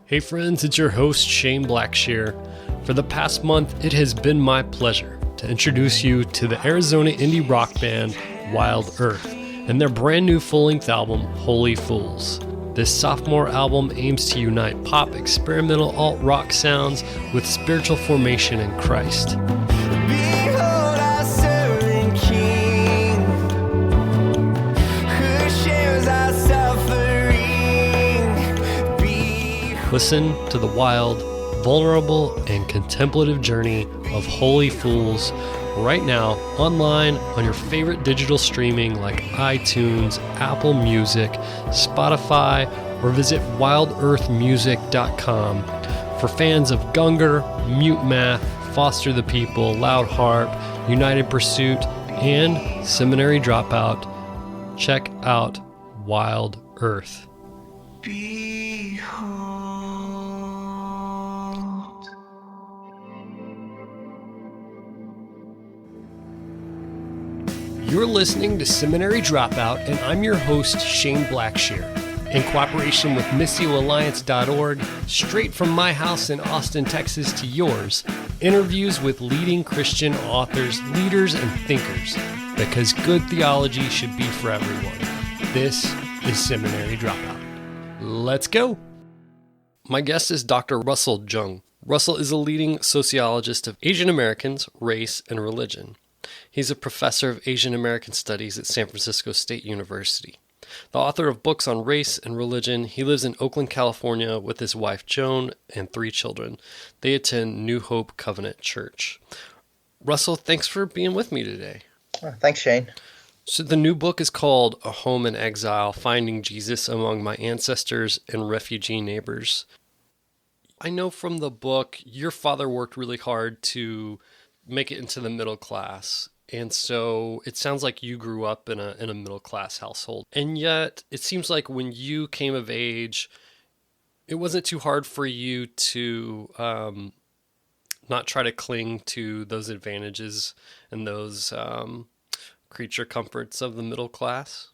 Hey friends, it's your host Shane Blackshear. For the past month, it has been my pleasure to introduce you to the Arizona indie rock band Wild Earth and their brand new full-length album, Holy Fools. This sophomore album aims to unite pop, experimental alt-rock sounds with spiritual formation in Christ. Listen to the wild, vulnerable, and contemplative journey of Holy Fools right now online on your favorite digital streaming like iTunes, Apple Music, Spotify, or visit wildearthmusic.com. For fans of Gunger, Mute Math, Foster the People, Loud Harp, United Pursuit, and Seminary Dropout, check out Wild Earth. You're listening to Seminary Dropout, and I'm your host, Shane Blackshear. In cooperation with MissioAlliance.org, straight from my house in Austin, Texas to yours, interviews with leading Christian authors, leaders, and thinkers, because good theology should be for everyone. This is Seminary Dropout. Let's go! My guest is Dr. Russell Jeung. Russell is a leading sociologist of Asian Americans, race, and religion. He's a professor of Asian American Studies at San Francisco State University. The author of books on race and religion, he lives in Oakland, California with his wife Joan and 3 children. They attend New Hope Covenant Church. Russell, thanks for being with me today. Thanks, Shane. So the new book is called A Home in Exile, Finding Jesus Among My Ancestors and Refugee Neighbors. I know from the book, your father worked really hard to make it into the middle class. And so it sounds like you grew up in a middle class household. And yet it seems like when you came of age, it wasn't too hard for you to not try to cling to those advantages and those creature comforts of the middle class.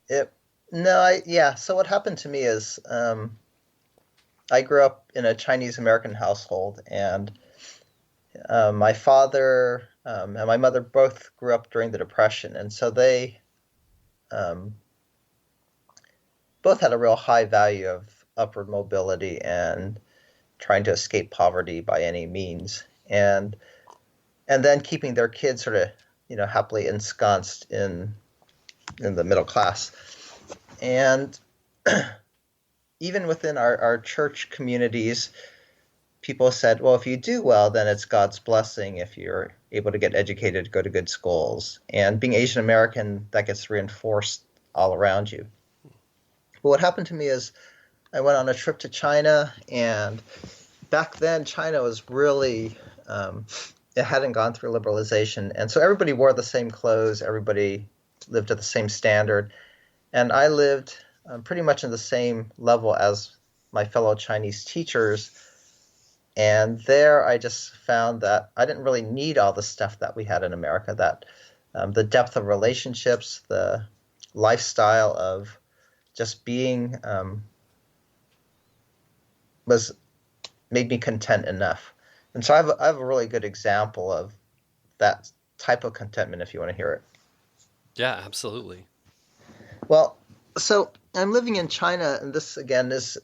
So what happened to me is I grew up in a Chinese-American household, and my father and my mother both grew up during the Depression, and so they both had a real high value of upward mobility and trying to escape poverty by any means, and then keeping their kids sort of, happily ensconced in the middle class. And even within our church communities, people said, well, if you do well, then it's God's blessing if you're able to get educated, go to good schools. And being Asian American, that gets reinforced all around you. But what happened to me is I went on a trip to China, and back then China was really, it hadn't gone through liberalization. And so everybody wore the same clothes, everybody lived at the same standard. And I lived pretty much in the same level as my fellow Chinese teachers. And there I just found that I didn't really need all the stuff that we had in America, that the depth of relationships, the lifestyle of just being made me content enough. And so I have a really good example of that type of contentment, if you want to hear it. Yeah, absolutely. Well, so I'm living in China, and this, again, is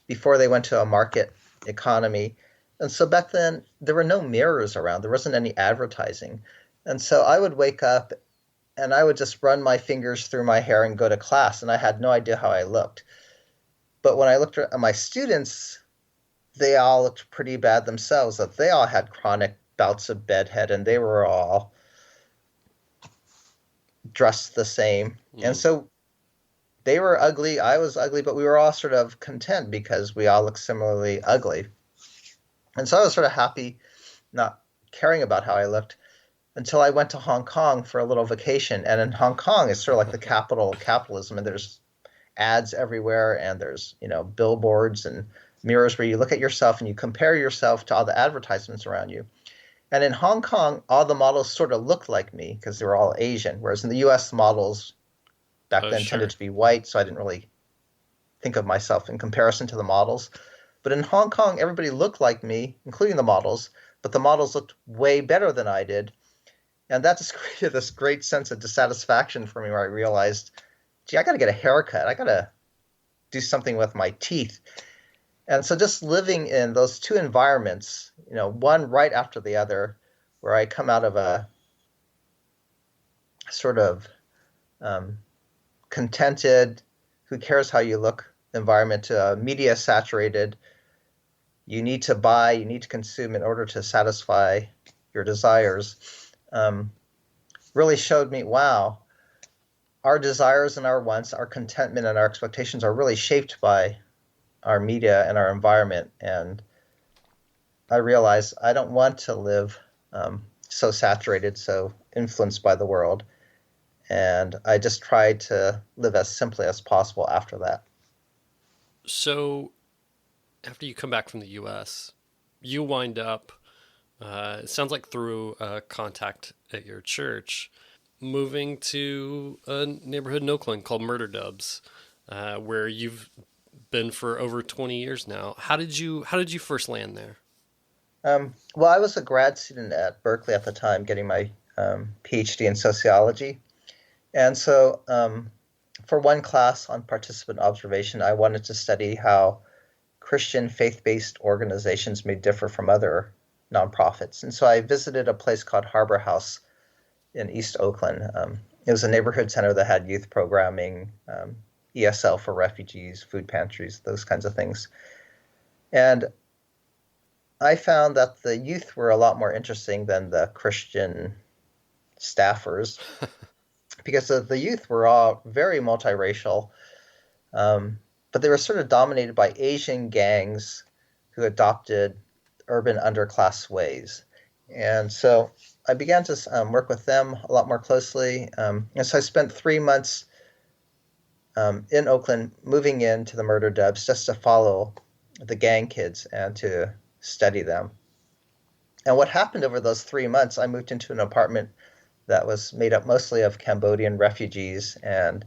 before they went to a market economy. And so back then, there were no mirrors around. There wasn't any advertising. And so I would wake up, and I would just run my fingers through my hair and go to class, and I had no idea how I looked. But when I looked at my students, they all looked pretty bad themselves. That they all had chronic bouts of bedhead, and they were all dressed the same. And so they were ugly, I was ugly, but we were all sort of content because we all looked similarly ugly. And so I was sort of happy, not caring about how I looked, until I went to Hong Kong for a little vacation. And in Hong Kong, it's sort of like the capital of capitalism, and there's ads everywhere, and there's, billboards and mirrors where you look at yourself and you compare yourself to all the advertisements around you. And in Hong Kong, all the models sort of looked like me because they were all Asian, whereas in the U.S., models back then tended to be white, so I didn't really think of myself in comparison to the models. But in Hong Kong, everybody looked like me, including the models, but the models looked way better than I did. And that just created this great sense of dissatisfaction for me where I realized, gee, I got to get a haircut. I got to do something with my teeth. And so just living in those two environments, one right after the other, where I come out of a sort of contented, who cares how you look environment to a media saturated, you need to buy, you need to consume in order to satisfy your desires, really showed me, wow, our desires and our wants, our contentment and our expectations are really shaped by our media and our environment. And I realized I don't want to live so saturated, so influenced by the world. And I just tried to live as simply as possible after that. So after you come back from the U.S., you wind up, it sounds like through a contact at your church, moving to a neighborhood in Oakland called Murder Dubs, where you've been for over 20 years now. How did you first land there? Well, I was a grad student at Berkeley at the time, getting my PhD in sociology. And so for one class on participant observation, I wanted to study how Christian faith-based organizations may differ from other nonprofits. And so I visited a place called Harbor House in East Oakland. It was a neighborhood center that had youth programming, ESL for refugees, food pantries, those kinds of things. And I found that the youth were a lot more interesting than the Christian staffers because the youth were all very multiracial, but they were sort of dominated by Asian gangs who adopted urban underclass ways. And so I began to work with them a lot more closely. And so I spent 3 months in Oakland moving into the Murder Dubs just to follow the gang kids and to study them. And what happened over those 3 months, I moved into an apartment that was made up mostly of Cambodian refugees and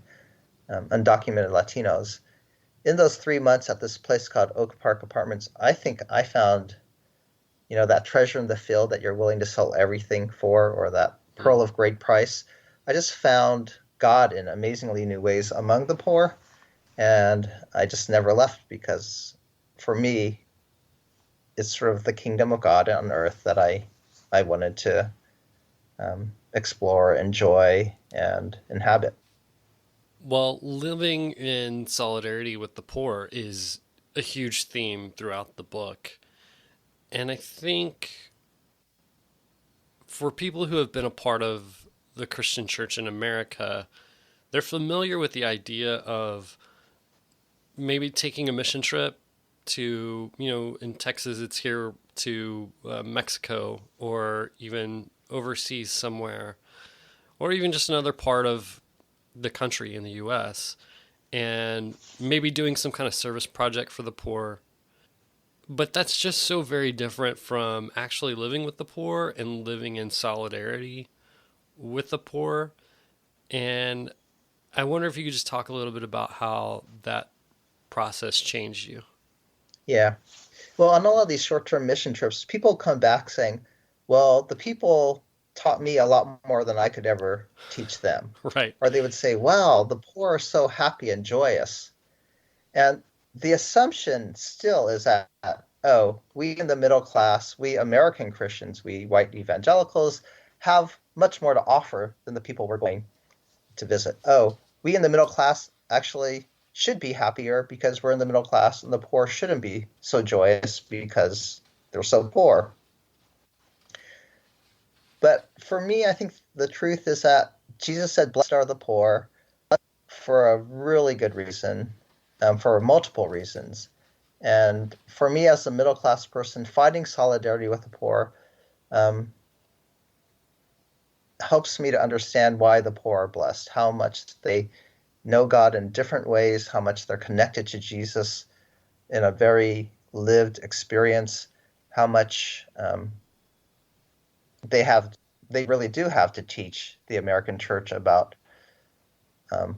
undocumented Latinos. In those 3 months at this place called Oak Park Apartments, I think I found, that treasure in the field that you're willing to sell everything for, or that pearl of great price. I just found God in amazingly new ways among the poor, and I just never left because for me, it's sort of the kingdom of God on earth that I wanted to explore, enjoy, and inhabit. Well, living in solidarity with the poor is a huge theme throughout the book. And I think for people who have been a part of the Christian church in America, they're familiar with the idea of maybe taking a mission trip to, in Texas, it's here to Mexico, or even overseas somewhere, or even just another part of the country in the U.S., and maybe doing some kind of service project for the poor. But that's just so very different from actually living with the poor and living in solidarity with the poor. And I wonder if you could just talk a little bit about how that process changed you. Yeah. Well, on all of these short-term mission trips, people come back saying, well, the people taught me a lot more than I could ever teach them. Right. Or they would say, wow, the poor are so happy and joyous. And the assumption still is that, we in the middle class, we American Christians, we white evangelicals, have much more to offer than the people we're going to visit. We in the middle class actually should be happier because we're in the middle class, and the poor shouldn't be so joyous because they're so poor. But for me, I think the truth is that Jesus said, blessed are the poor, for a really good reason, for multiple reasons. And for me, as a middle-class person, finding solidarity with the poor helps me to understand why the poor are blessed, how much they know God in different ways, how much they're connected to Jesus in a very lived experience, how much they really do have to teach the American church about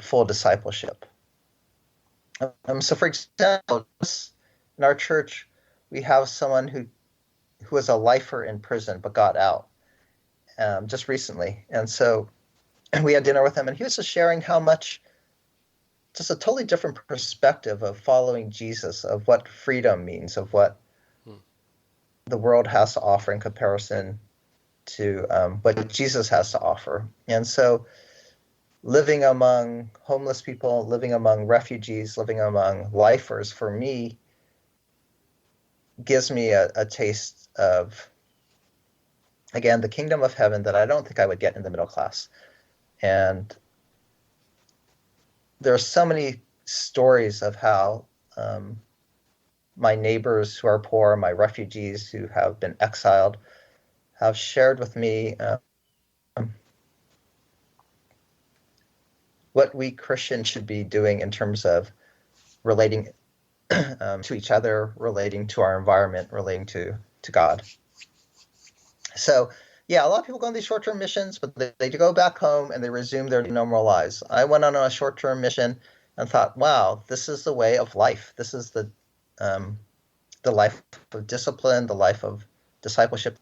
full discipleship. So, for example, in our church, we have someone who was a lifer in prison but got out just recently, and so we had dinner with him, and he was just sharing how much, just a totally different perspective of following Jesus, of what freedom means, of what the world has to offer in comparison to what Jesus has to offer. And so living among homeless people, living among refugees, living among lifers, for me, gives me a taste of, again, the kingdom of heaven that I don't think I would get in the middle class. And there are so many stories of how my neighbors who are poor, my refugees who have been exiled, have shared with me what we Christians should be doing in terms of relating to each other, relating to our environment, relating to God. So, yeah, a lot of people go on these short-term missions, but they go back home and they resume their normal lives. I went on a short-term mission and thought, wow, this is the way of life. This is the life of discipline, the life of discipleship.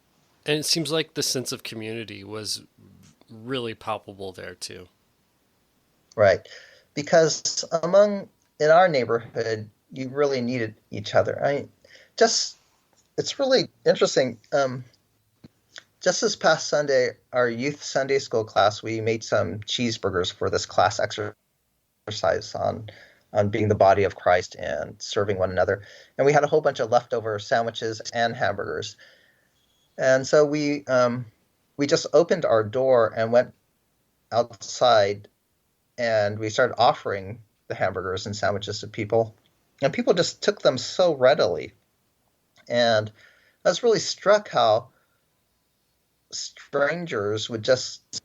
And it seems like the sense of community was really palpable there too. Right. Because in our neighborhood, you really needed each other. It's really interesting. Just this past Sunday, our youth Sunday school class, we made some cheeseburgers for this class exercise on being the body of Christ and serving one another. And we had a whole bunch of leftover sandwiches and hamburgers. And so we just opened our door and went outside, and we started offering the hamburgers and sandwiches to people. And people just took them so readily. And I was really struck how strangers would just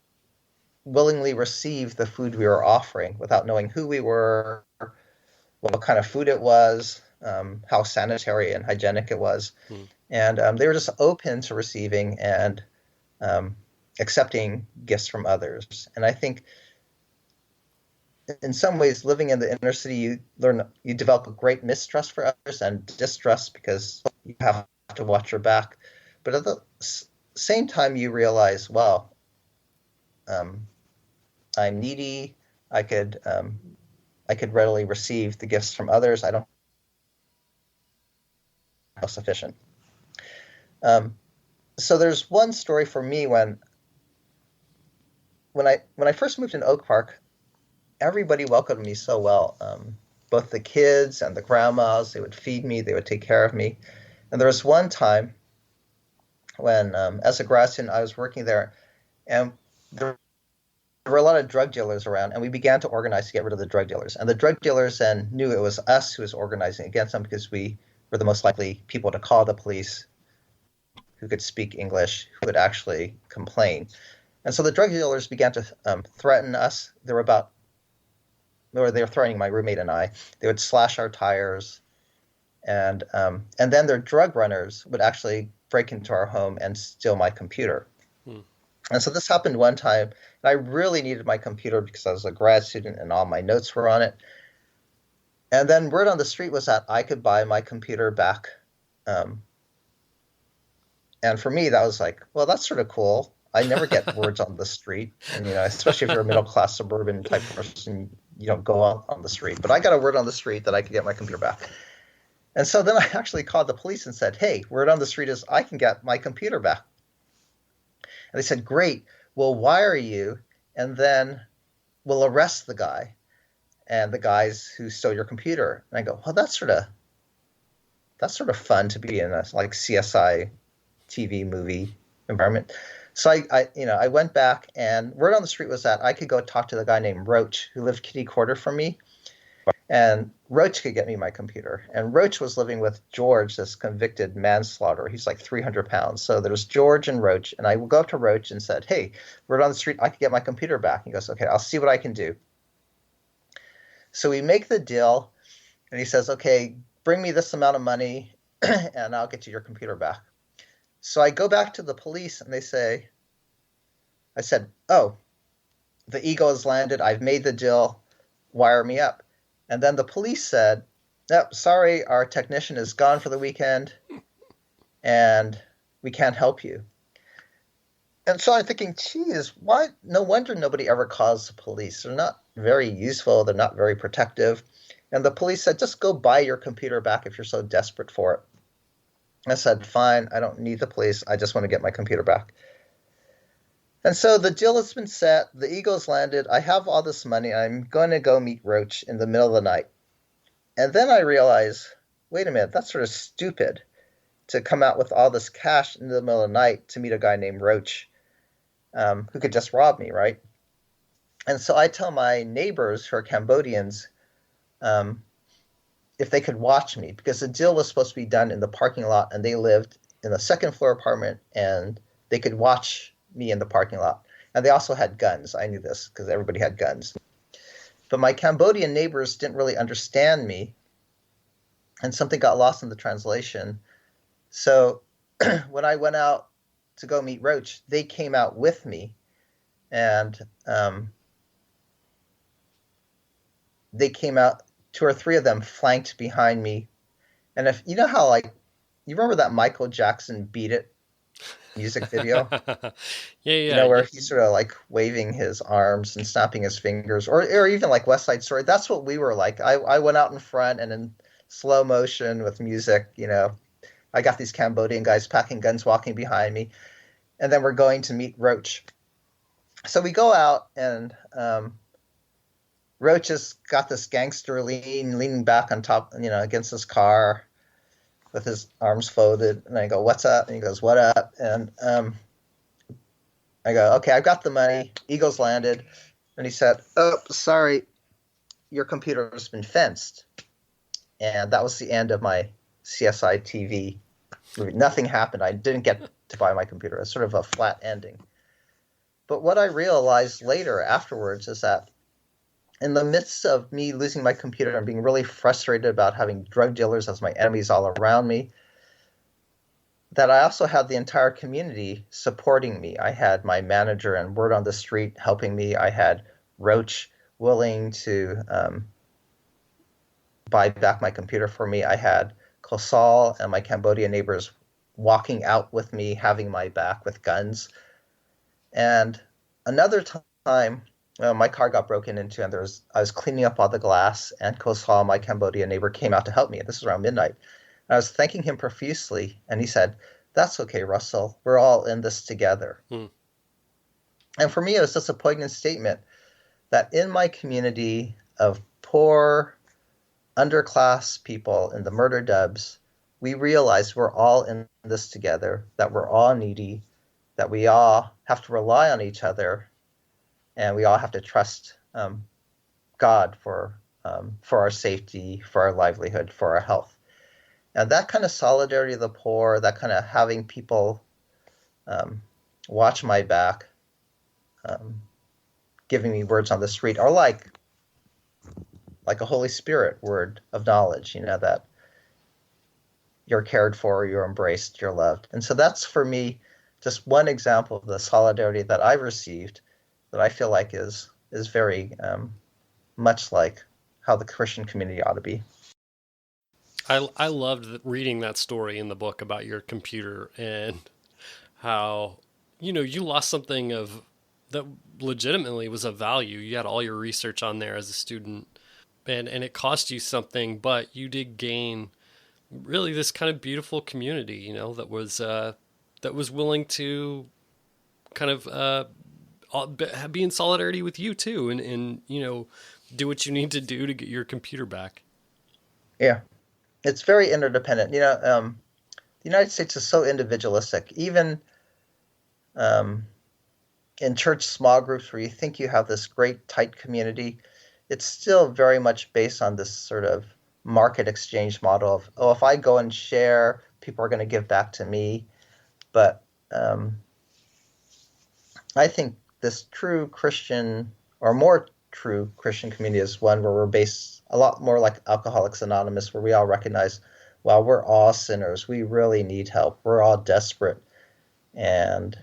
willingly receive the food we were offering without knowing who we were, what kind of food it was, how sanitary and hygienic it was. And they were just open to receiving and accepting gifts from others. And I think in some ways, living in the inner city, you develop a great mistrust for others and distrust because you have to watch your back. But at the same time, you realize, well, I'm needy. I could readily receive the gifts from others. I don't have sufficient. So there's one story for me when I first moved in Oak Park, everybody welcomed me so well. Both the kids and the grandmas, they would feed me, they would take care of me. And there was one time when, as a grad student, I was working there, and there were a lot of drug dealers around, and we began to organize to get rid of the drug dealers. And the drug dealers then knew it was us who was organizing against them because we were the most likely people to call the police, who could speak English, who would actually complain. And so the drug dealers began to threaten us. They were threatening my roommate and I. They would slash our tires, and then their drug runners would actually break into our home and steal my computer. And so this happened one time, and I really needed my computer because I was a grad student and all my notes were on it. And then word on the street was that I could buy my computer back. And for me, that was like, well, that's sort of cool. I never get words on the street. And, especially if you're a middle-class suburban type person, you don't go on the street. But I got a word on the street that I could get my computer back. And so then I actually called the police and said, hey, word on the street is I can get my computer back. And they said, great, we'll wire you, and then we'll arrest the guy and the guys who stole your computer. And I go, well, that's sort of fun to be in a like CSI TV movie environment. So I went back, and word on the street was that I could go talk to the guy named Roach, who lived kitty corner from me. And Roach could get me my computer. And Roach was living with George, this convicted manslaughterer. He's like 300 pounds. So there's George and Roach. And I will go up to Roach and said, hey, word on the street, I could get my computer back. He goes, okay, I'll see what I can do. So we make the deal. And he says, okay, bring me this amount of money and I'll get you your computer back. So I go back to the police and I said, oh, the eagle has landed. I've made the deal. Wire me up. And then the police said, "Nope, sorry, our technician is gone for the weekend and we can't help you." And so I'm thinking, geez, why? No wonder nobody ever calls the police. They're not very useful. They're not very protective. And the police said, just go buy your computer back if you're so desperate for it. I said, fine, I don't need the police. I just want to get my computer back. And so the deal has been set. The Eagles landed. I have all this money. I'm going to go meet Roach in the middle of the night. And then I realize, wait a minute, that's sort of stupid to come out with all this cash in the middle of the night to meet a guy named Roach, who could just rob me, right? And so I tell my neighbors who are Cambodians if they could watch me, because the deal was supposed to be done in the parking lot, and they lived in a second floor apartment, and they could watch me in the parking lot. And they also had guns. I knew this because everybody had guns. But my Cambodian neighbors didn't really understand me, and something got lost in the translation. So when I went out to go meet Roach, they came out with me, and they came out. Two or three of them flanked behind me. And if you know how, like, you remember that Michael Jackson "Beat It" music video? Yeah. Where he's sort of like waving his arms and snapping his fingers, or even like West Side Story. That's what we were like. I went out in front, and in slow motion with music, I got these Cambodian guys packing guns walking behind me, and then we're going to meet Roach. So we go out, and Roach has got this gangster leaning back on top, against his car with his arms folded. And I go, "What's up?" And he goes, "What up?" And I go, "Okay, I've got the money." Eagles landed. And he said, "Oh, sorry, your computer has been fenced." And that was the end of my CSI TV movie. Nothing happened. I didn't get to buy my computer. It's sort of a flat ending. But what I realized later afterwards is that in the midst of me losing my computer and being really frustrated about having drug dealers as my enemies all around me, that I also had the entire community supporting me. I had my manager and word on the street helping me. I had Roach willing to buy back my computer for me. I had Kosal and my Cambodian neighbors walking out with me, having my back with guns. And another time, my car got broken into, and I was cleaning up all the glass, and Kosal, my Cambodian neighbor, came out to help me. This was around midnight. And I was thanking him profusely, and he said, "That's okay, Russell. We're all in this together." And for me, it was just a poignant statement that in my community of poor, underclass people in the murder dubs, we realize we're all in this together, that we're all needy, that we all have to rely on each other, and we all have to trust God for our safety, for our livelihood, for our health. And that kind of solidarity of the poor, that kind of having people watch my back, giving me words on the street, are like a Holy Spirit word of knowledge, that you're cared for, you're embraced, you're loved. And so that's, for me, just one example of the solidarity that I've received that I feel like is very much like how the Christian community ought to be. I loved reading that story in the book about your computer and how, you lost something that legitimately was of value. You had all your research on there as a student, and it cost you something, but you did gain really this kind of beautiful community, that was willing to kind of be in solidarity with you too, and do what you need to do to get your computer back. Yeah, it's very interdependent. The United States is so individualistic. Even in church small groups where you think you have this great tight community, it's still very much based on this sort of market exchange model of, if I go and share, people are going to give back to me. But I think this true Christian, or more true Christian community, is one where we're based a lot more like Alcoholics Anonymous, where we all recognize, well, we're all sinners. We really need help. We're all desperate. And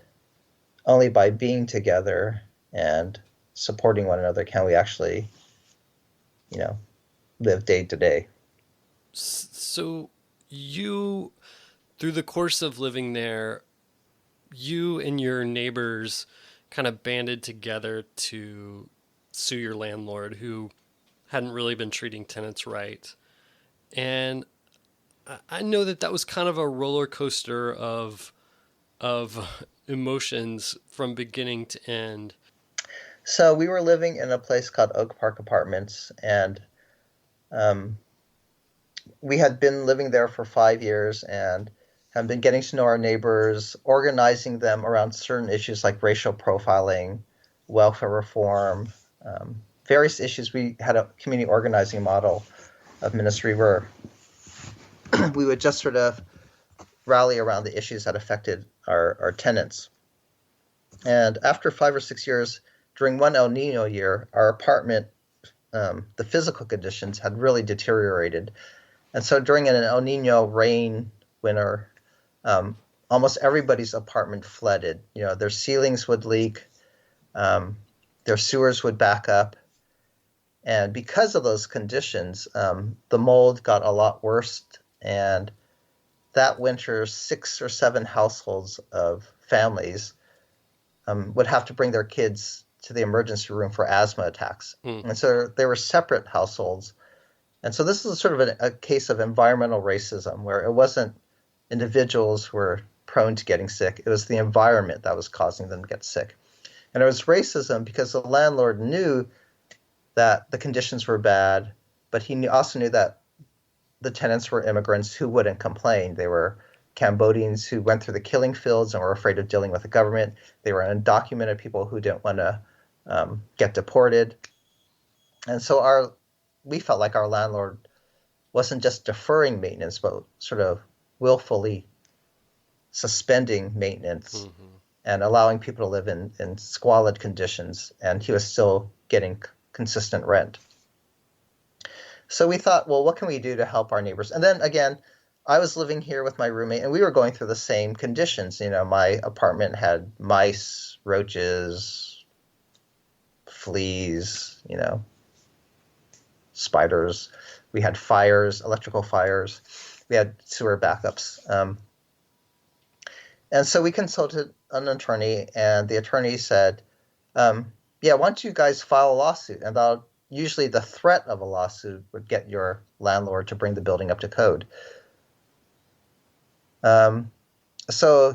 only by being together and supporting one another can we actually, live day to day. So you, through the course of living there, you and your neighbors kind of banded together to sue your landlord who hadn't really been treating tenants right. And I know that that was kind of a roller coaster of emotions from beginning to end. So we were living in a place called Oak Park Apartments, and um, we had been living there for 5 years and have been getting to know our neighbors, organizing them around certain issues like racial profiling, welfare reform, various issues. We had a community organizing model of ministry where we would just sort of rally around the issues that affected our tenants. And after 5 or 6 years, during one El Nino year, our apartment, the physical conditions had really deteriorated. And so during an El Nino rain winter, almost everybody's apartment flooded. You know, their ceilings would leak, their sewers would back up. And because of those conditions, the mold got a lot worse. And that winter, 6 or 7 households of families would have to bring their kids to the emergency room for asthma attacks. And so they were separate households. And so this is sort of a case of environmental racism, where it wasn't individuals who were prone to getting sick. It was the environment that was causing them to get sick. And it was racism because the landlord knew that the conditions were bad, but he also knew that the tenants were immigrants who wouldn't complain. They were Cambodians who went through the killing fields and were afraid of dealing with the government. They were undocumented people who didn't want to get deported. And so we felt like our landlord wasn't just deferring maintenance, but sort of willfully suspending maintenance and allowing people to live in squalid conditions. And he was still getting consistent rent. So we thought, well, what can we do to help our neighbors? And then again, I was living here with my roommate, and we were going through the same conditions. You know, my apartment had mice, roaches, fleas, you know, spiders. We had fires, electrical fires. We had sewer backups. And so we consulted an attorney, and the attorney said, yeah, why don't you guys file a lawsuit? And usually the threat of a lawsuit would get your landlord to bring the building up to code. So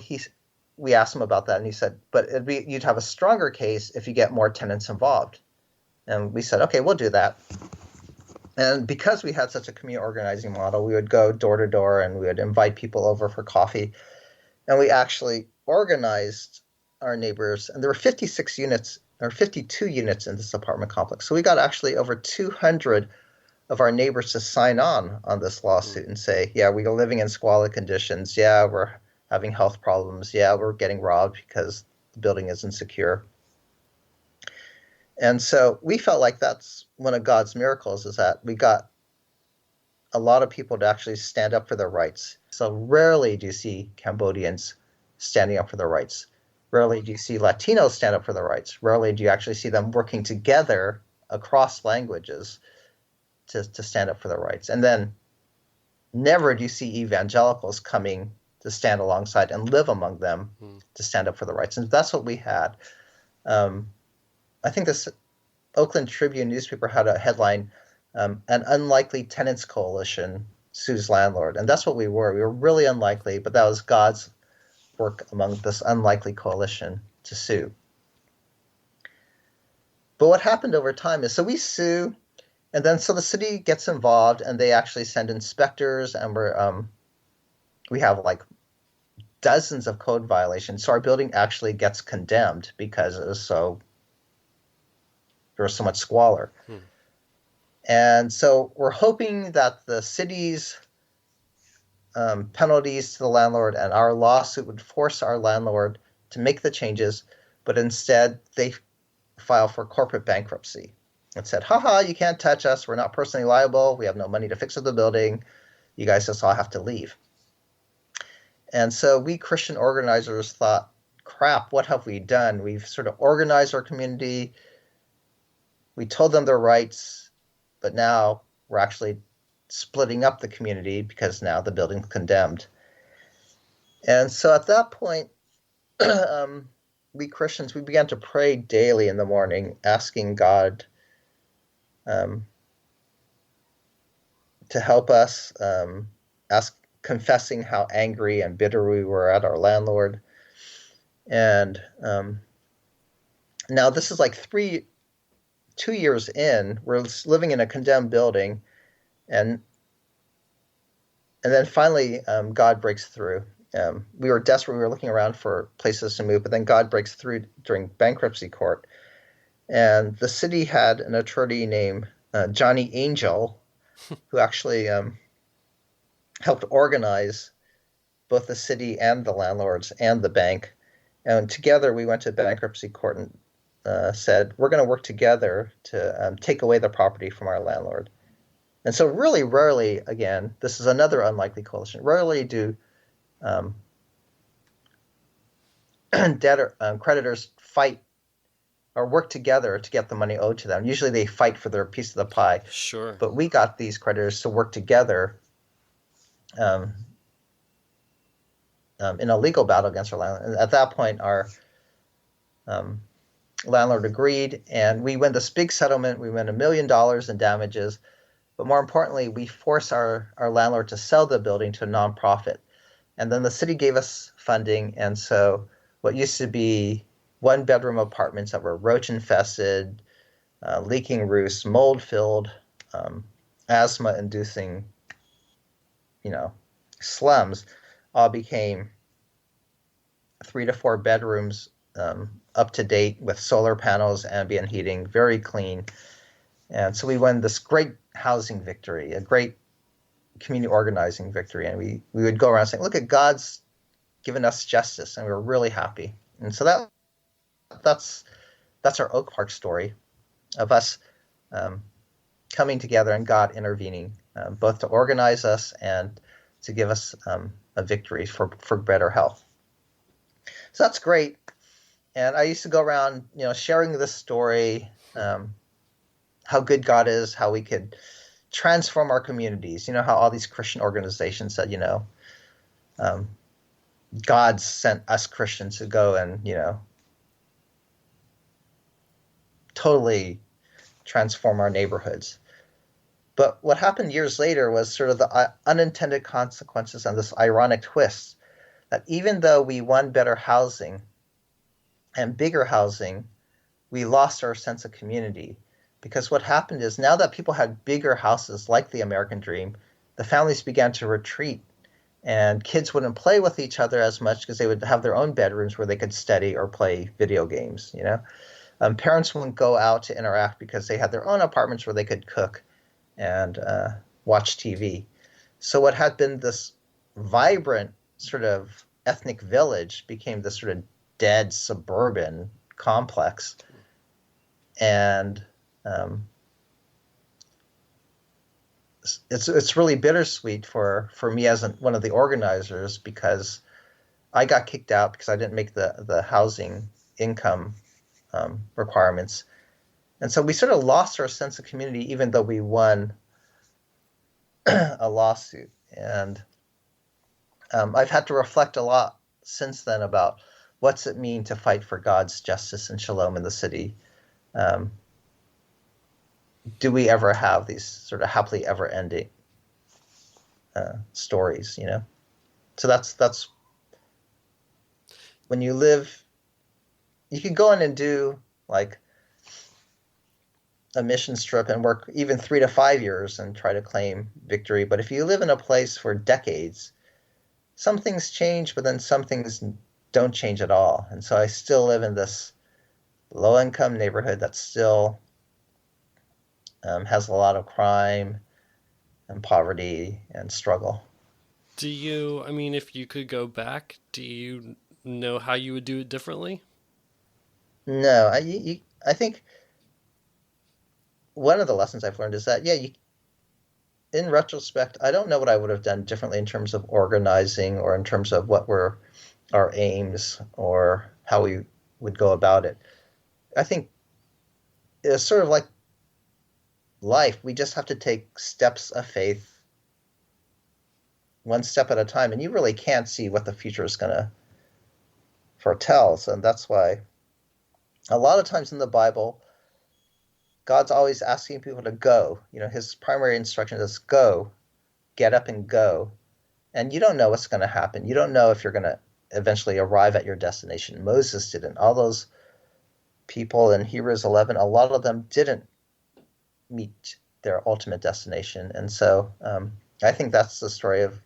we asked him about that, and he said, but you'd have a stronger case if you get more tenants involved. And we said, okay, we'll do that. And because we had such a community organizing model, we would go door to door and we would invite people over for coffee. And we actually organized our neighbors, and there were 56 units or 52 units in this apartment complex. So we got actually over 200 of our neighbors to sign on this lawsuit and say, yeah, we are living in squalid conditions. Yeah, we're having health problems. Yeah, we're getting robbed because the building is insecure. And so we felt like that's one of God's miracles, is that we got a lot of people to actually stand up for their rights. So rarely do you see Cambodians standing up for their rights. Rarely do you see Latinos stand up for their rights. Rarely do you actually see them working together across languages to stand up for their rights. And then never do you see evangelicals coming to stand alongside and live among them to stand up for the rights. And that's what we had. I think this Oakland Tribune newspaper had a headline, an unlikely tenants coalition sues landlord. And that's what we were. We were really unlikely, but that was God's work among this unlikely coalition to sue. But what happened over time is, so we sue, and then so the city gets involved, and they actually send inspectors, and we have like dozens of code violations. So our building actually gets condemned because there was so much squalor. And so we're hoping that the city's penalties to the landlord and our lawsuit would force our landlord to make the changes, but instead they file for corporate bankruptcy and said, haha, you can't touch us. We're not personally liable. We have no money to fix up the building. You guys just all have to leave. And so we Christian organizers thought, crap, what have we done? We've sort of organized our community. We told them their rights, but now we're actually splitting up the community because now the building's condemned. And so at that point, we Christians, we began to pray daily in the morning, asking God to help us, confessing how angry and bitter we were at our landlord. And now this is like 2 years in, we're living in a condemned building, and then finally God breaks through. We were desperate. We were looking around for places to move, but then God breaks through during bankruptcy court. And the city had an attorney named Johnny Angel, who actually helped organize both the city and the landlords and the bank. And together we went to bankruptcy court and said, we're going to work together to take away the property from our landlord. And so really rarely, again, this is another unlikely coalition, rarely do creditors fight or work together to get the money owed to them. Usually they fight for their piece of the pie. Sure. But we got these creditors to work together in a legal battle against our landlord. And at that point, our landlord agreed, and we win this big settlement. We win $1 million in damages. But more importantly, we force our landlord to sell the building to a nonprofit. And then the city gave us funding. And so what used to be one-bedroom apartments that were roach-infested, leaking roofs, mold-filled, asthma-inducing, slums, all became 3 to 4 bedrooms, up to date with solar panels, ambient heating, very clean. And so we won this great housing victory, a great community organizing victory. And we would go around saying, look at God's given us justice, and we were really happy. And so that's our Oak Park story of us coming together and God intervening, both to organize us and to give us a victory for better health. So that's great. And I used to go around, sharing this story, how good God is, how we could transform our communities. How all these Christian organizations said, God sent us Christians to go and, totally transform our neighborhoods. But what happened years later was sort of the unintended consequences and this ironic twist that even though we won better housing and bigger housing, we lost our sense of community. Because what happened is now that people had bigger houses like the American dream, the families began to retreat, and kids wouldn't play with each other as much because they would have their own bedrooms where they could study or play video games. Parents wouldn't go out to interact because they had their own apartments where they could cook and watch TV. So what had been this vibrant sort of ethnic village became this sort of dead suburban complex. And it's really bittersweet for me as one of the organizers, because I got kicked out because I didn't make the housing income requirements. And so we sort of lost our sense of community, even though we won a lawsuit. And I've had to reflect a lot since then about what's it mean to fight for God's justice and shalom in the city. Do we ever have these sort of happily ever ending stories, So that's when you live, you can go in and do like a mission trip and work even 3 to 5 years and try to claim victory. But if you live in a place for decades, some things change, but then some things don't change at all. And so I still live in this low-income neighborhood that still has a lot of crime and poverty and struggle. If you could go back, do you know how you would do it differently? No, I think one of the lessons I've learned is that, in retrospect, I don't know what I would have done differently in terms of organizing or in terms of what were our aims or how we would go about it. I think it's sort of like life. We just have to take steps of faith, one step at a time, and you really can't see what the future is going to foretell. So that's why a lot of times in the Bible, God's always asking people to go. His primary instruction is go, get up and go. And you don't know what's going to happen. You don't know if you're going to eventually arrive at your destination. Moses didn't. All those people in Hebrews 11, a lot of them didn't meet their ultimate destination. And so I think that's the story of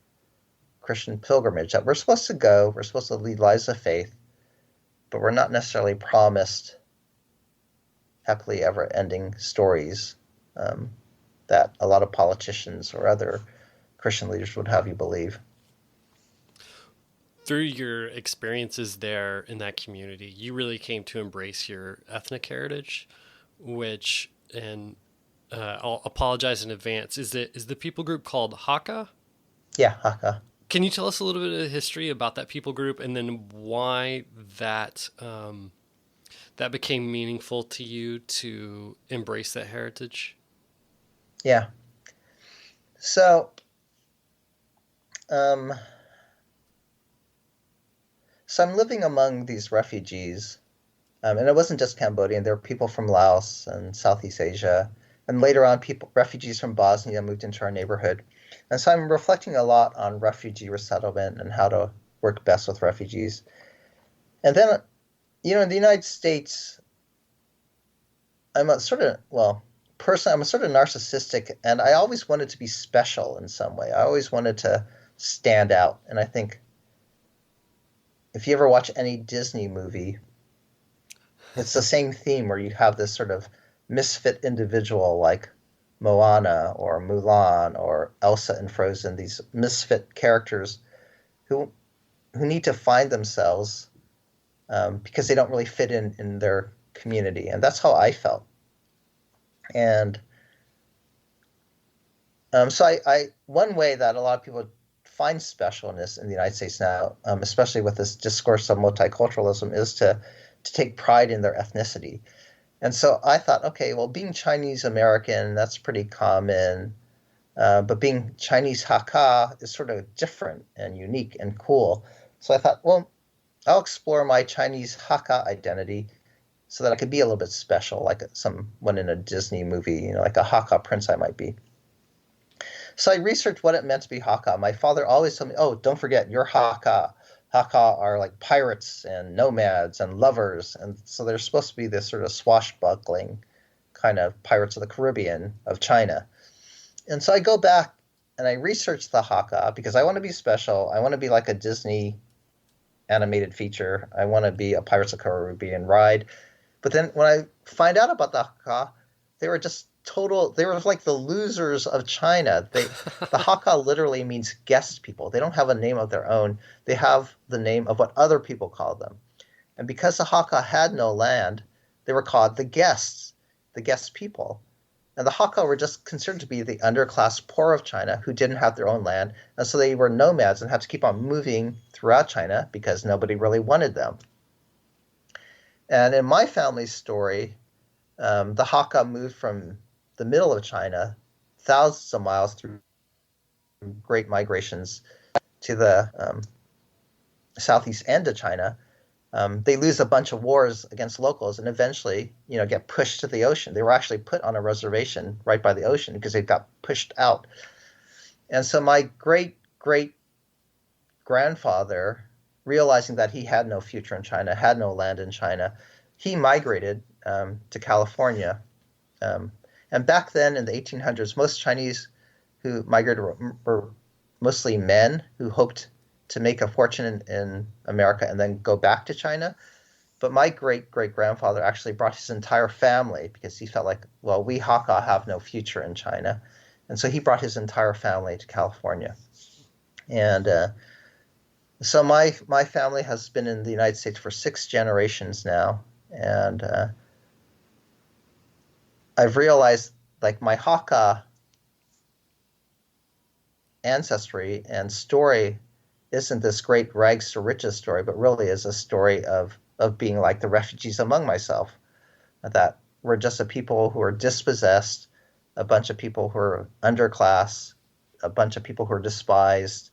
Christian pilgrimage, that we're supposed to go, we're supposed to lead lives of faith, but we're not necessarily promised happily ever ending stories that a lot of politicians or other Christian leaders would have you believe. Through your experiences there in that community, you really came to embrace your ethnic heritage, which, and I'll apologize in advance, is the people group called Hakka? Yeah, Hakka. Can you tell us a little bit of the history about that people group, and then why that that became meaningful to you to embrace that heritage? Yeah. So, um, so I'm living among these refugees, and it wasn't just Cambodian. There were people from Laos and Southeast Asia, and later on, refugees from Bosnia moved into our neighborhood. And so I'm reflecting a lot on refugee resettlement and how to work best with refugees. And then, in the United States, I'm a sort of, well, person, I'm a sort of narcissistic, and I always wanted to be special in some way. I always wanted to stand out. And I think if you ever watch any Disney movie, it's the same theme where you have this sort of misfit individual like Moana or Mulan or Elsa in Frozen, these misfit characters who need to find themselves because they don't really fit in their community. And that's how I felt. And so I one way that a lot of people find specialness in the United States now, especially with this discourse of multiculturalism, is to take pride in their ethnicity. And so I thought, okay, well, being Chinese American, that's pretty common. But being Chinese-Hakka is sort of different and unique and cool. So I thought, well, I'll explore my Chinese-Hakka identity so that I could be a little bit special, like someone in a Disney movie, like a Hakka prince I might be. So I researched what it meant to be Hakka. My father always told me, oh, don't forget, you're Hakka. Hakka are like pirates and nomads and lovers. And so they're supposed to be this sort of swashbuckling kind of Pirates of the Caribbean of China. And so I go back and I research the Hakka because I want to be special. I want to be like a Disney animated feature. I want to be a Pirates of the Caribbean ride. But then when I find out about the Hakka, they were just they were like the losers of China. The Hakka literally means guest people. They don't have a name of their own. They have the name of what other people call them. And because the Hakka had no land, they were called the guest people. And the Hakka were just considered to be the underclass poor of China who didn't have their own land. And so they were nomads and had to keep on moving throughout China because nobody really wanted them. And in my family's story, the Hakka moved from the middle of China, thousands of miles through great migrations to the southeast end of China. They lose a bunch of wars against locals and eventually, get pushed to the ocean. They were actually put on a reservation right by the ocean because they got pushed out. And so my great-great-grandfather, realizing that he had no future in China, had no land in China, he migrated to California. And back then in the 1800s, most Chinese who migrated were mostly men who hoped to make a fortune in America and then go back to China. But my great-great-grandfather actually brought his entire family because he felt like, well, we Hakka have no future in China. And so he brought his entire family to California. And so my family has been in the United States for 6 generations now. And I've realized like my Hakka ancestry and story isn't this great rags to riches story, but really is a story of being like the refugees among myself, that we're just a people who are dispossessed, a bunch of people who are underclass, a bunch of people who are despised,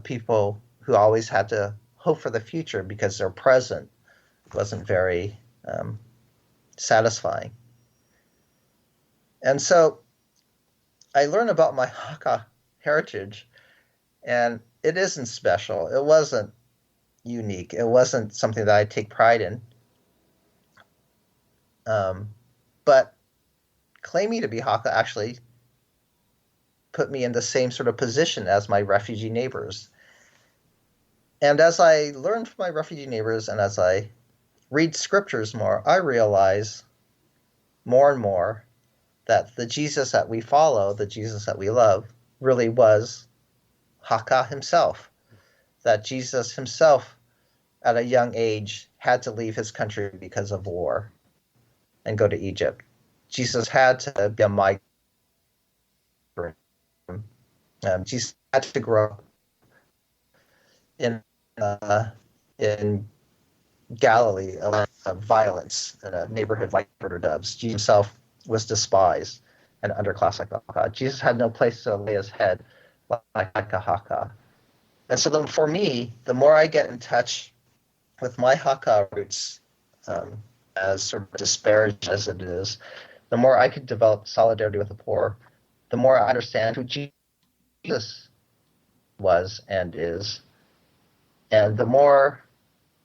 people who always had to hope for the future because their present wasn't very satisfying. And so I learned about my Hakka heritage, and it isn't special. It wasn't unique. It wasn't something that I take pride in. But claiming to be Hakka actually put me in the same sort of position as my refugee neighbors. And as I learn from my refugee neighbors and as I read scriptures more, I realize more and more that the Jesus that we follow, the Jesus that we love, really was Hakka himself. That Jesus himself, at a young age, had to leave his country because of war and go to Egypt. Jesus had to be a migrant. Jesus had to grow up in Galilee, of violence in a neighborhood like murder doves. Jesus himself was despised and underclass like Hakka. Jesus had no place to lay his head like a Hakka. And so then for me, the more I get in touch with my Hakka roots, as sort of disparaged as it is, the more I could develop solidarity with the poor, the more I understand who Jesus was and is. And the more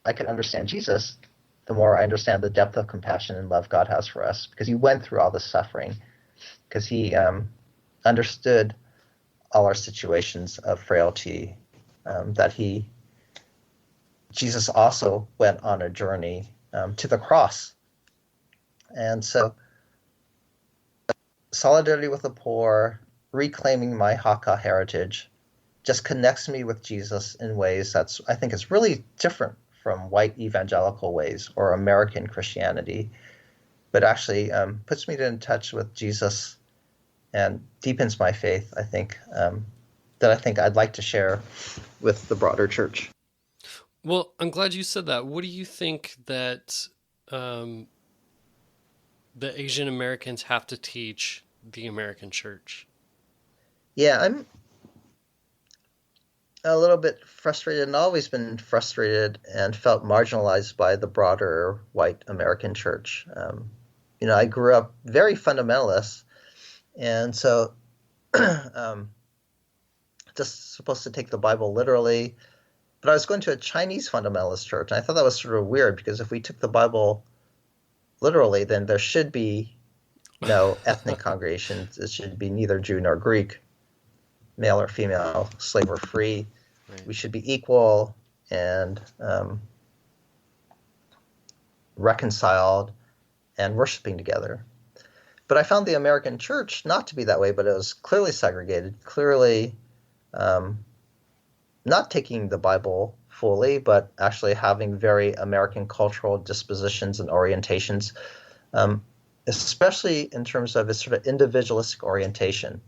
I can understand Jesus, the more I understand the depth of compassion and love God has for us, because he went through all the suffering, because he understood all our situations of frailty, Jesus also went on a journey to the cross. And so solidarity with the poor, reclaiming my Hakka heritage, just connects me with Jesus in ways that's, I think, is really different from white evangelical ways or American Christianity, but actually puts me in touch with Jesus and deepens my faith, I think, that I think I'd like to share with the broader church. Well, I'm glad you said that. What do you think that the Asian Americans have to teach the American church? Yeah, I'm a little bit frustrated and always been frustrated and felt marginalized by the broader white American church. I grew up very fundamentalist, and so just supposed to take the Bible literally. But I was going to a Chinese fundamentalist church, and I thought that was sort of weird, because if we took the Bible literally, then there should be no ethnic congregations. It should be neither Jew nor Greek, male or female, slave or free. Right. We should be equal and reconciled and worshiping together. But I found the American church not to be that way, but it was clearly segregated, clearly not taking the Bible fully, but actually having very American cultural dispositions and orientations, especially in terms of its sort of individualistic orientation,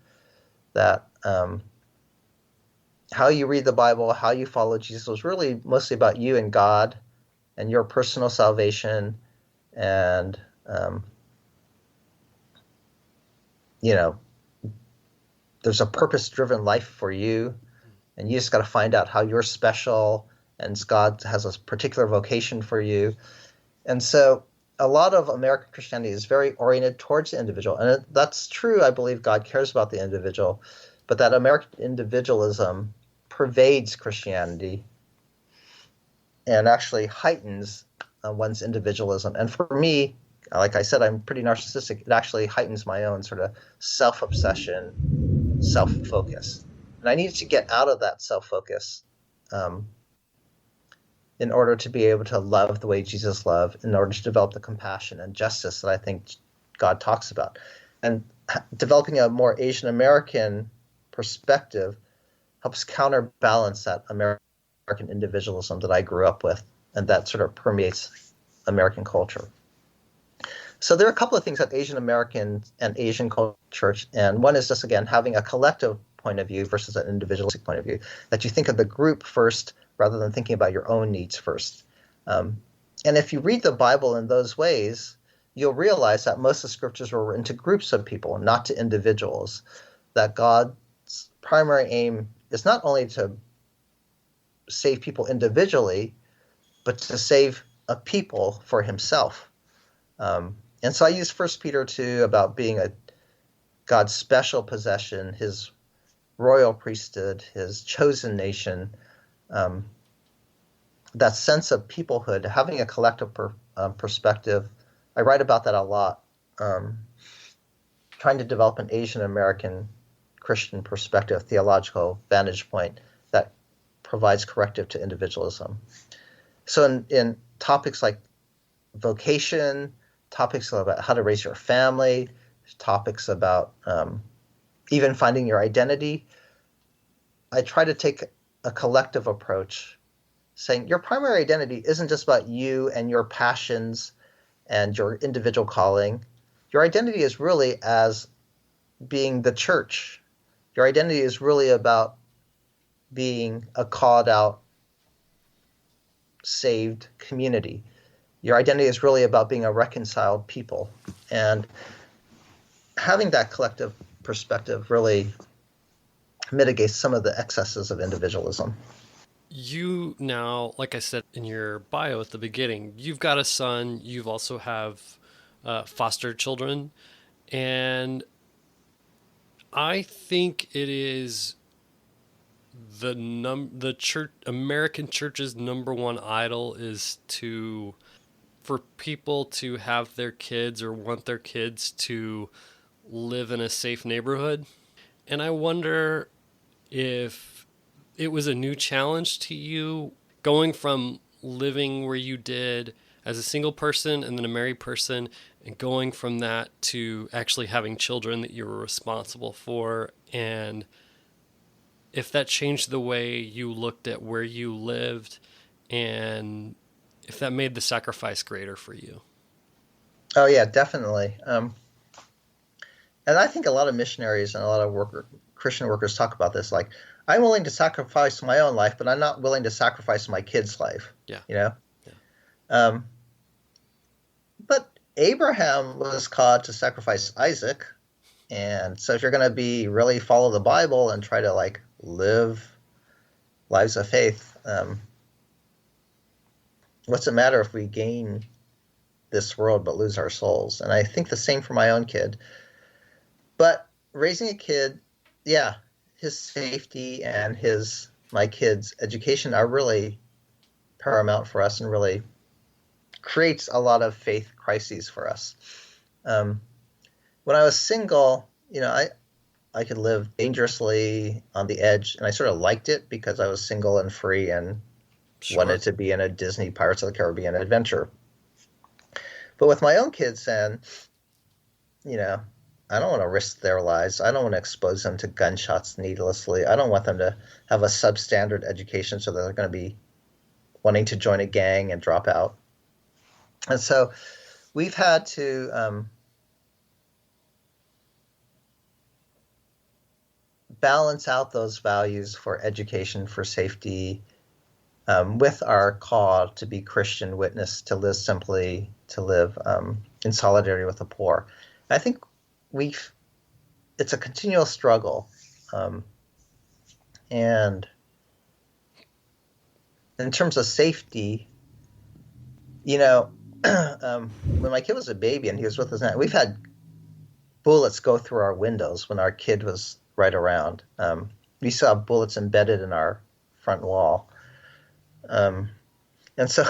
that how you read the Bible, how you follow Jesus was really mostly about you and God and your personal salvation, and there's a purpose-driven life for you, and you just got to find out how you're special, and God has a particular vocation for you. And so a lot of American Christianity is very oriented towards the individual. And that's true. I believe God cares about the individual, but that American individualism pervades Christianity and actually heightens one's individualism. And for me, like I said, I'm pretty narcissistic. It actually heightens my own sort of self-obsession, self-focus. And I needed to get out of that self-focus in order to be able to love the way Jesus loved, in order to develop the compassion and justice that I think God talks about. And developing a more Asian American perspective helps counterbalance that American individualism that I grew up with and that sort of permeates American culture. So there are a couple of things that Asian American and Asian culture, and one is just, again, having a collective point of view versus an individualistic point of view, that you think of the group first rather than thinking about your own needs first. And if you read the Bible in those ways, you'll realize that most of the scriptures were written to groups of people, not to individuals. That God's primary aim is not only to save people individually, but to save a people for himself. And so I use First Peter 2 about being God's special possession, his royal priesthood, his chosen nation, that sense of peoplehood, having a collective perspective. I write about that a lot, trying to develop an Asian American Christian perspective, theological vantage point that provides corrective to individualism. So in topics like vocation, topics about how to raise your family, topics about even finding your identity, I try to take a collective approach, saying your primary identity isn't just about you and your passions and your individual calling. Your identity is really as being the church. Your identity is really about being a called out, saved community. Your identity is really about being a reconciled people. And having that collective perspective really mitigates some of the excesses of individualism. You now, like I said in your bio at the beginning, you've got a son. You've also have foster children, and I think it is the church, American church's number one idol is for people to have their kids or want their kids to live in a safe neighborhood. And I wonder if it was a new challenge to you going from living where you did as a single person and then a married person, and going from that to actually having children that you were responsible for, and if that changed the way you looked at where you lived, and if that made the sacrifice greater for you. Oh yeah, definitely. And I think a lot of missionaries and a lot of Christian workers talk about this. Like, I'm willing to sacrifice my own life, but I'm not willing to sacrifice my kid's life. Yeah. You know? Yeah. But Abraham was called to sacrifice Isaac. And so if you're going to really follow the Bible and try to like live lives of faith, what's it matter if we gain this world but lose our souls? And I think the same for my own kid. But raising a kid, yeah, his safety and my kid's education are really paramount for us, and really creates a lot of faith crises for us. When I was single, I could live dangerously on the edge, and I sort of liked it because I was single and free and wanted to be in a Disney Pirates of the Caribbean adventure. But with my own kids, and I don't want to risk their lives. I don't want to expose them to gunshots needlessly. I don't want them to have a substandard education so that they're going to be wanting to join a gang and drop out. And so we've had to balance out those values for education, for safety, with our call to be Christian witness, to live simply, to live in solidarity with the poor. And I think it's a continual struggle. And in terms of safety, when my kid was a baby and he was with us now, we've had bullets go through our windows when our kid was right around. We saw bullets embedded in our front wall. And so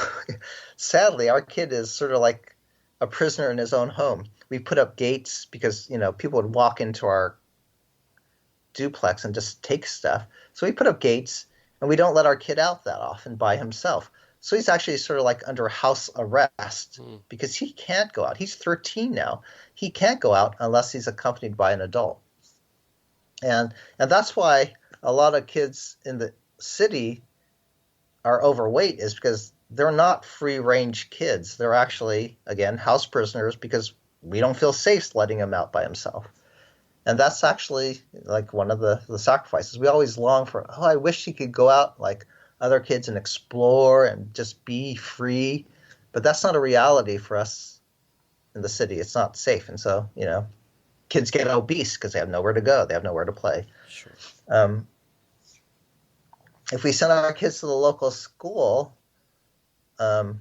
sadly, our kid is sort of like a prisoner in his own home. We put up gates because, people would walk into our duplex and just take stuff. So we put up gates, and we don't let our kid out that often by himself. So he's actually sort of like under house arrest because he can't go out. He's 13 now. He can't go out unless he's accompanied by an adult. And that's why a lot of kids in the city are overweight, is because they're not free-range kids. They're actually, again, house prisoners because we don't feel safe letting him out by himself. And that's actually like one of the sacrifices. We always long for, I wish he could go out like other kids and explore and just be free. But that's not a reality for us in the city. It's not safe. And so, kids get obese because they have nowhere to go. They have nowhere to play. Sure. If we send our kids to the local school, the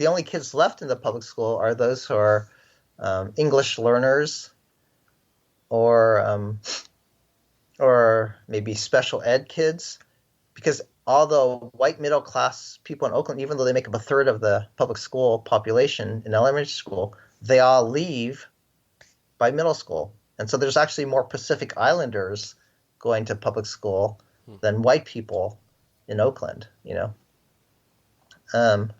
only kids left in the public school are those who are English learners or maybe special ed kids, because all the white middle class people in Oakland, even though they make up a third of the public school population in elementary school, they all leave by middle school. And so there's actually more Pacific Islanders going to public school than white people in Oakland, And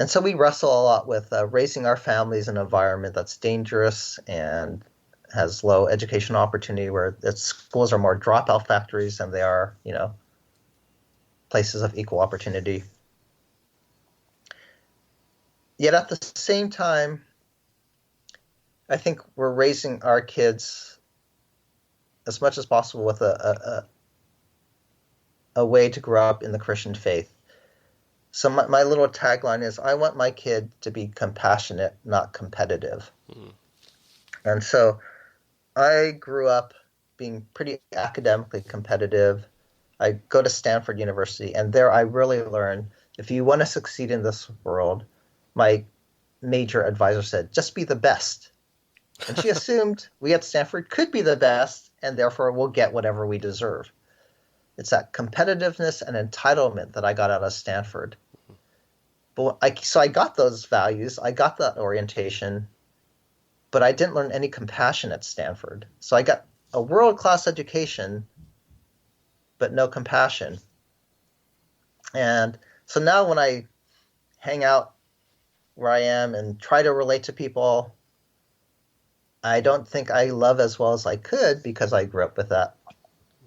so we wrestle a lot with raising our families in an environment that's dangerous and has low educational opportunity, where its schools are more dropout factories than they are, places of equal opportunity. Yet at the same time, I think we're raising our kids as much as possible with a way to grow up in the Christian faith. So my little tagline is, I want my kid to be compassionate, not competitive. And so I grew up being pretty academically competitive. I go to Stanford University, and there I really learned, if you want to succeed in this world, my major advisor said, just be the best. And she assumed we at Stanford could be the best, and therefore we'll get whatever we deserve. It's that competitiveness and entitlement that I got out of Stanford. So I got those values, I got that orientation, but I didn't learn any compassion at Stanford. So I got a world-class education, but no compassion. And so now when I hang out where I am and try to relate to people, I don't think I love as well as I could because I grew up with that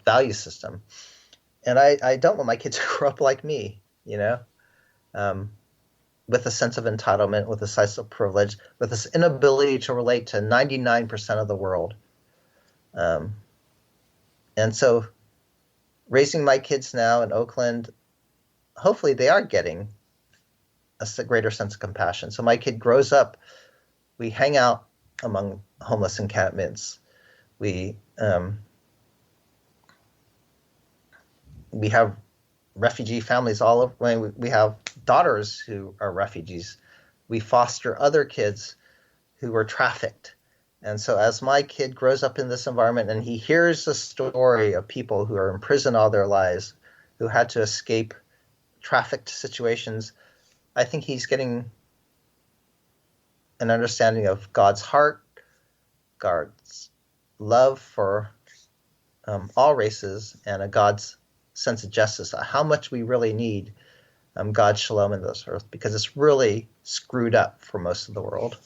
value system. And I don't want my kids to grow up like me, with a sense of entitlement, with a sense of privilege, with this inability to relate to 99% of the world. And so raising my kids now in Oakland, hopefully they are getting a greater sense of compassion. So my kid grows up, we hang out among homeless encampments. We have refugee families all over. We have daughters who are refugees. We foster other kids who were trafficked. And so as my kid grows up in this environment and he hears the story of people who are in prison all their lives, who had to escape trafficked situations, I think he's getting an understanding of God's heart, God's love for all races, and a God's sense of justice, how much we really need God's shalom in this earth, because it's really screwed up for most of the world.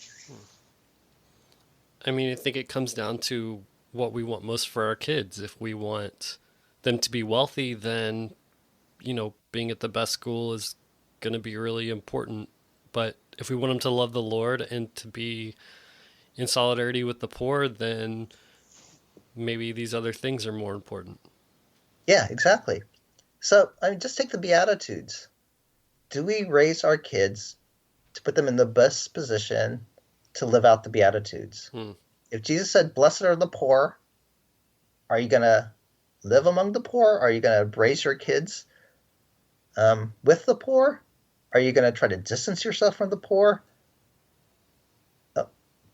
I mean, I think it comes down to what we want most for our kids. If we want them to be wealthy, then, being at the best school is going to be really important. But if we want them to love the Lord and to be in solidarity with the poor, then maybe these other things are more important. Yeah, exactly. So, just take the Beatitudes. Do we raise our kids to put them in the best position to live out the Beatitudes? If Jesus said, blessed are the poor, are you going to live among the poor? Are you going to raise your kids with the poor? Are you going to try to distance yourself from the poor?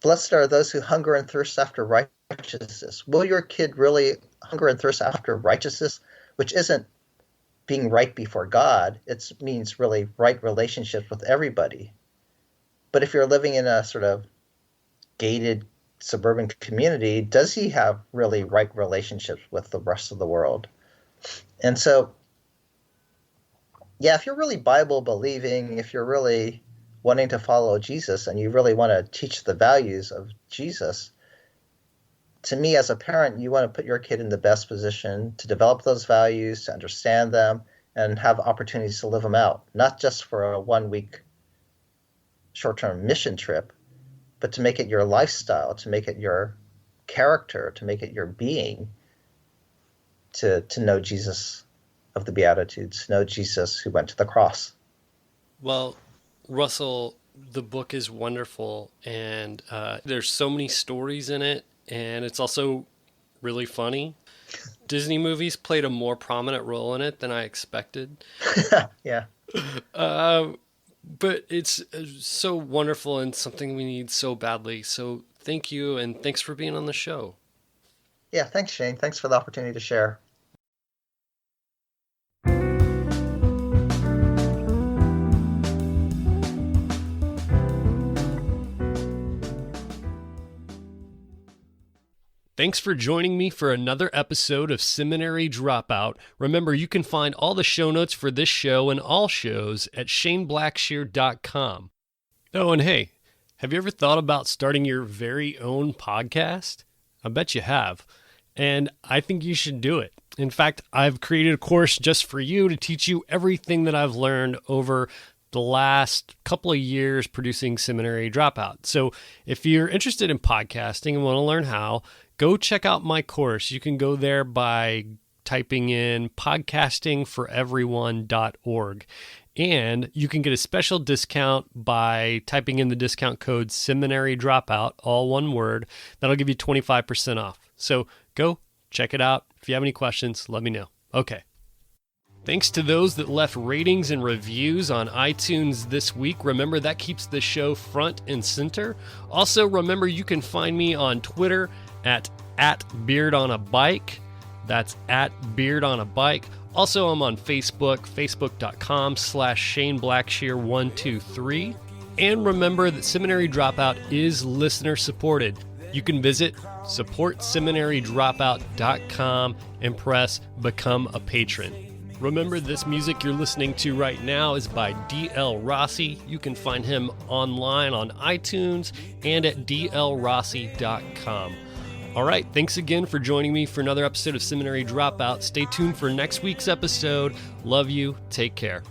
Blessed are those who hunger and thirst after righteousness. Will your kid really hunger and thirst after righteousness, which isn't being right before God? It means really right relationships with everybody. But if you're living in a sort of gated suburban community, does he have really right relationships with the rest of the world? And so, yeah, if you're really Bible believing, if you're really wanting to follow Jesus and you really want to teach the values of Jesus, to me as a parent, you want to put your kid in the best position to develop those values, to understand them, and have opportunities to live them out, not just for a 1-week short-term mission trip, but to make it your lifestyle, to make it your character, to make it your being, to know Jesus of the Beatitudes, know Jesus who went to the cross. Well, Russell, the book is wonderful, and there's so many stories in it, and it's also really funny. Disney movies played a more prominent role in it than I expected. Yeah. But it's so wonderful and something we need so badly. So thank you, and thanks for being on the show. Yeah, thanks, Shane. Thanks for the opportunity to share. Thanks for joining me for another episode of Seminary Dropout. Remember, you can find all the show notes for this show and all shows at shaneblackshear.com. Oh, and hey, have you ever thought about starting your very own podcast? I bet you have. And I think you should do it. In fact, I've created a course just for you to teach you everything that I've learned over the last couple of years producing Seminary Dropout. So if you're interested in podcasting and want to learn how, go check out my course. You can go there by typing in podcastingforeveryone.org. And you can get a special discount by typing in the discount code Seminary Dropout, all one word. That'll give you 25% off. So go check it out. If you have any questions, let me know. Okay. Thanks to those that left ratings and reviews on iTunes this week. Remember, that keeps the show front and center. Also, remember, you can find me on Twitter at beardonabike. That's at beardonabike. Also, I'm on Facebook, facebook.com/ShaneBlackshear123. And remember that Seminary Dropout is listener supported. You can visit supportseminarydropout.com and press Become a Patron. Remember, this music you're listening to right now is by D.L. Rossi. You can find him online on iTunes and at dlrossi.com. All right, thanks again for joining me for another episode of Seminary Dropout. Stay tuned for next week's episode. Love you. Take care.